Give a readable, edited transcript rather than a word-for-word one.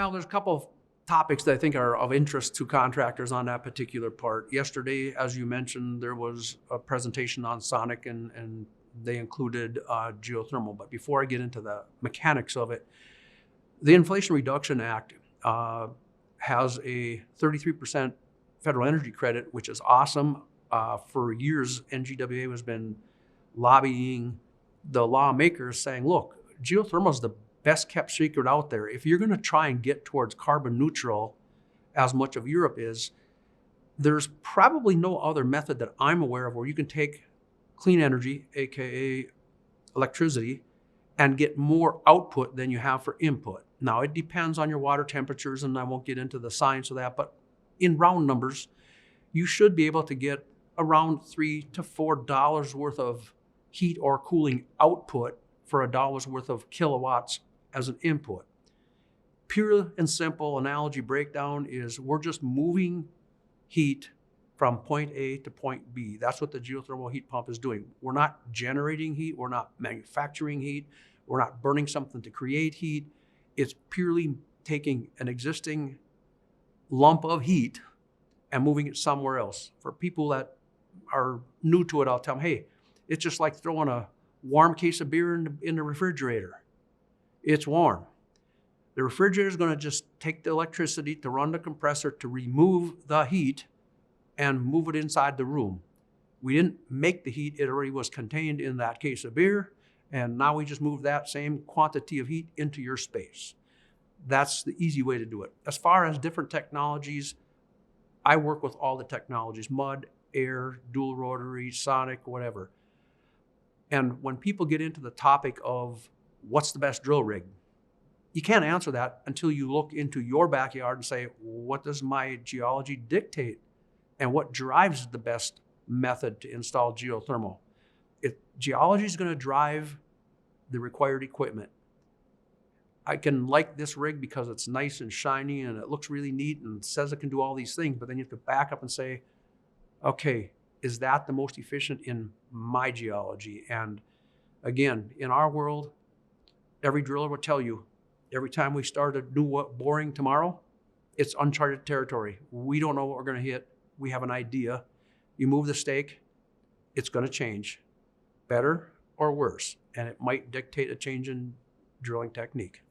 Well, there's a couple of topics that I think are of interest to contractors on that particular part. Yesterday, as you mentioned, there was a presentation on sonic and they included geothermal. But before I get into the mechanics of it, the Inflation Reduction Act has a 33% federal energy credit, which is awesome. For years, NGWA has been lobbying the lawmakers saying, look, geothermal is the best kept secret out there. If you're going to try and get towards carbon neutral, as much of Europe is, there's probably no other method that I'm aware of where you can take clean energy, AKA electricity, and get more output than you have for input. Now, it depends on your water temperatures, and I won't get into the science of that, but in round numbers, you should be able to get around $3 to $4 worth of heat or cooling output for $1 worth of kilowatts as an input. Pure and simple analogy breakdown is we're just moving heat from point A to point B. That's what the geothermal heat pump is doing. We're not generating heat. We're not manufacturing heat. We're not burning something to create heat. It's purely taking an existing lump of heat and moving it somewhere else. For people that are new to it, I'll tell them, hey, it's just like throwing a warm case of beer in the refrigerator. It's warm. The refrigerator is going to just take the electricity to run the compressor to remove the heat and move it inside the room. We didn't make the heat, it already was contained in that case of beer, and now we just move that same quantity of heat into your space. That's the easy way to do it. As far as different technologies, I work with all the technologies, mud, air, dual rotary, sonic, whatever. And when people get into the topic of what's the best drill rig, you can't answer that until you look into your backyard and say, what does my geology dictate? And what drives the best method to install geothermal? Geology is going to drive the required equipment. I can like this rig because it's nice and shiny and it looks really neat and says it can do all these things, but then you have to back up and say, okay, is that the most efficient in my geology? And again, in our world, every driller will tell you, every time we start a new boring tomorrow, it's uncharted territory. We don't know what we're going to hit. We have an idea. You move the stake, it's going to change, better or worse, and it might dictate a change in drilling technique.